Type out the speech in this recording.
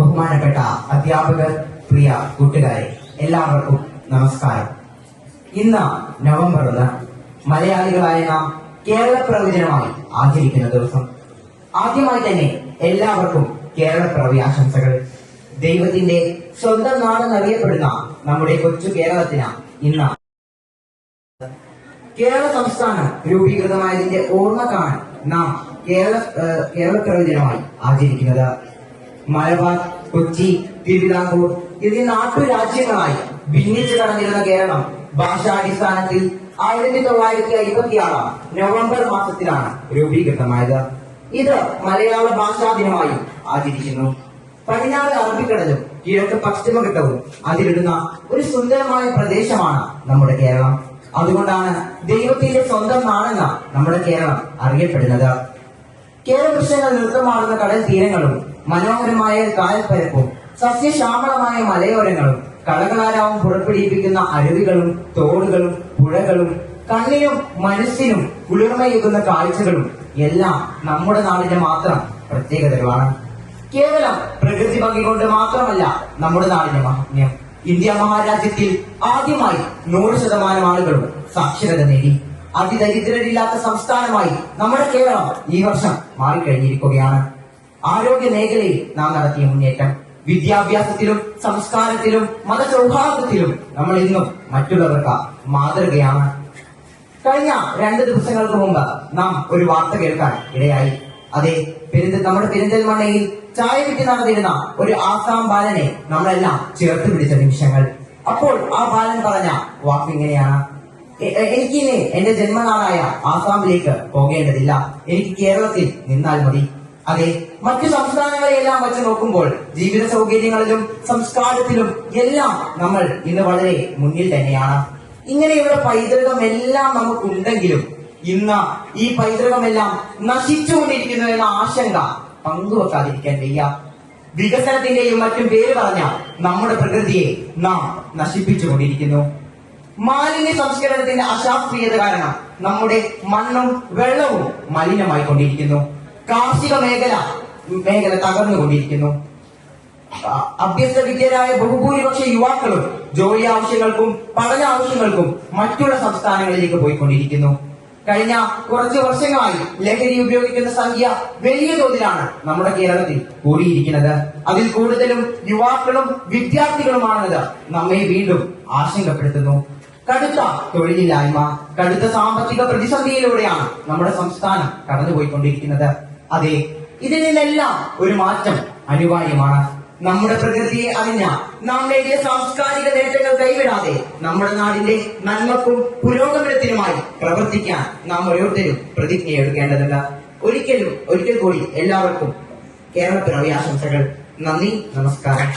ബഹുമാനപ്പെട്ട അധ്യാപകർ, പ്രിയ കൂട്ടുകാരെ, എല്ലാവർക്കും നമസ്കാരം. ഇന്ന് നവംബർ 1 മലയാളികളായ നാം കേരളപ്പിറവി ദിനമായി ആചരിക്കുന്ന ദിവസം. ആദ്യമായി തന്നെ എല്ലാവർക്കും കേരളപ്പിറവി ആശംസകൾ. ദൈവത്തിന്റെ സ്വന്തം നാടെന്നറിയപ്പെടുന്ന നമ്മുടെ കൊച്ചു കേരളത്തിന് ഇന്ന് കേരള സംസ്ഥാനം രൂപീകൃതമായതിന്റെ ഓർമ്മ കാണാൻ നാം കേരളപ്പിറവി ദിനമായി ആചരിക്കുന്നത്. മലബാർ, കൊച്ചി, തിരുവിതാംകൂർ എന്നീ നാട്ടുരാജ്യങ്ങളായി ഭിന്നിച്ചു കടന്നിരുന്ന കേരളം ഭാഷാടിസ്ഥാനത്തിൽ 1956 നവംബർ മാസത്തിലാണ് രൂപീകൃതമായത്. ഇത് മലയാള ഭാഷാ ദിനമായി ആചരിക്കുന്നു. പടിഞ്ഞാറ് അറബിക്കടലും കിഴക്ക് പശ്ചിമഘട്ടവും അതിലിടുന്ന ഒരു സുന്ദരമായ പ്രദേശമാണ് നമ്മുടെ കേരളം. അതുകൊണ്ടാണ് ദൈവത്തിന്റെ സ്വന്തം നാടെന്ന നമ്മുടെ കേരളം അറിയപ്പെടുന്നത്. കേരവൃക്ഷങ്ങൾ നൃത്തമാടുന്ന കടൽ തീരങ്ങളും മനോഹരമായ കായൽപ്പരപ്പും സസ്യശ്യാമളമായ മലയോരങ്ങളും കളകളാരാവും പുറപ്പെടുവിപ്പിക്കുന്ന അരുവികളും തോടുകളും പുഴകളും കണ്ണിനും മനസ്സിനും കുളിർമയേകുന്ന കാഴ്ചകളും എല്ലാം നമ്മുടെ നാടിന്റെ മാത്രം പ്രത്യേകതകളാണ്. കേവലം പ്രകൃതി ഭംഗി കൊണ്ട് മാത്രമല്ല നമ്മുടെ നാടിന്റെ മഹാത്മ്യം. ഇന്ത്യ മഹാരാജ്യത്തിൽ ആദ്യമായി 100% ആളുകളും സാക്ഷരത നേടി. അതിദരിദ്രരില്ലാത്ത സംസ്ഥാനമായി നമ്മുടെ കേരളം ഈ വർഷം മാറിക്കഴിഞ്ഞിരിക്കുകയാണ്. ആരോഗ്യ മേഖലയിൽ നാം നടത്തിയ മുന്നേറ്റം, വിദ്യാഭ്യാസത്തിലും സംസ്കാരത്തിലും മതസൗഹാർദ്ദത്തിലും നമ്മൾ ഇന്നും മറ്റുള്ളവർക്ക് മാതൃകയാണ്. കഴിഞ്ഞ 2 ദിവസങ്ങൾക്ക് മുമ്പ് നാം ഒരു വാർത്ത കേൾക്കാൻ ഇടയായി. അതെ, നമ്മുടെ പെരിന്തൽമണ്ണയിൽ ചായ വിറ്റ് നടന്നിരുന്ന ഒരു ആസാം ബാലനെ നമ്മളെല്ലാം ചേർത്ത് പിടിച്ച നിമിഷങ്ങൾ. അപ്പോൾ ആ ബാലൻ പറഞ്ഞ വാക്കിങ്ങനെയാണ്: എനിക്കിനി എന്റെ ജന്മനാടായ ആസാമിലേക്ക് പോകേണ്ടതില്ല, എനിക്ക് കേരളത്തിൽ നിന്നാൽ മതി. അതെ, മറ്റു സംസ്ഥാനങ്ങളെയെല്ലാം വെച്ച് നോക്കുമ്പോൾ ജീവിത സൗകര്യങ്ങളിലും സംസ്കാരത്തിലും എല്ലാം നമ്മൾ ഇന്ന് വളരെ മുന്നിൽ തന്നെയാണ്. ഇങ്ങനെയുള്ള പൈതൃകമെല്ലാം നമുക്കുണ്ടെങ്കിലും ഇന്ന് ഈ പൈതൃകമെല്ലാം നശിച്ചുകൊണ്ടിരിക്കുന്നു എന്ന ആശങ്ക പങ്കുവെക്കാതിരിക്കാൻ വയ്യ. വികസനത്തിന്റെയും മറ്റും പേര് പറഞ്ഞ നമ്മുടെ പ്രകൃതിയെ നാം നശിപ്പിച്ചുകൊണ്ടിരിക്കുന്നു. മാലിന്യ സംസ്കരണത്തിന്റെ അശാസ്ത്രീയത കാരണം നമ്മുടെ മണ്ണും വെള്ളവും മലിനമായി കൊണ്ടിരിക്കുന്നു. കാർഷിക മേഖല തകർന്നുകൊണ്ടിരിക്കുന്നു. അഭ്യസ്ത വിദ്യരായ ബഹുഭൂരിപക്ഷ യുവാക്കളും ജോലി ആവശ്യങ്ങൾക്കും പഠന ആവശ്യങ്ങൾക്കും മറ്റുള്ള സംസ്ഥാനങ്ങളിലേക്ക് പോയിക്കൊണ്ടിരിക്കുന്നു. കഴിഞ്ഞ കുറച്ചു വർഷങ്ങളായി ലഹരി ഉപയോഗിക്കുന്ന സംഖ്യ വലിയ തോതിലാണ് നമ്മുടെ കേരളത്തിൽ കൂടിയിരിക്കുന്നത്. അതിൽ കൂടുതലും യുവാക്കളും വിദ്യാർത്ഥികളുമാണെന്നത് നമ്മെ വീണ്ടും ആശങ്കപ്പെടുത്തുന്നു. കടുത്ത തൊഴിലില്ലായ്മ, കടുത്ത സാമ്പത്തിക പ്രതിസന്ധിയിലൂടെയാണ് നമ്മുടെ സംസ്ഥാനം കടന്നുപോയിക്കൊണ്ടിരിക്കുന്നത്. അതെ, ഇതിൽ നിന്നെല്ലാം ഒരു മാറ്റം അനിവാര്യമാണ്. നമ്മുടെ പ്രകൃതിയെ അറിഞ്ഞ നാം നേടിയ സാംസ്കാരിക നേട്ടങ്ങൾ കൈവിടാതെ നമ്മുടെ നാടിന്റെ നന്മക്കും പുരോഗമനത്തിനുമായി പ്രവർത്തിക്കാൻ നാം ഓരോരുത്തരും പ്രതിജ്ഞയെടുക്കേണ്ടതുണ്ട്. ഒരിക്കൽ കൂടി എല്ലാവർക്കും കേരളപ്പിറവി ആശംസകൾ. നന്ദി, നമസ്കാരം.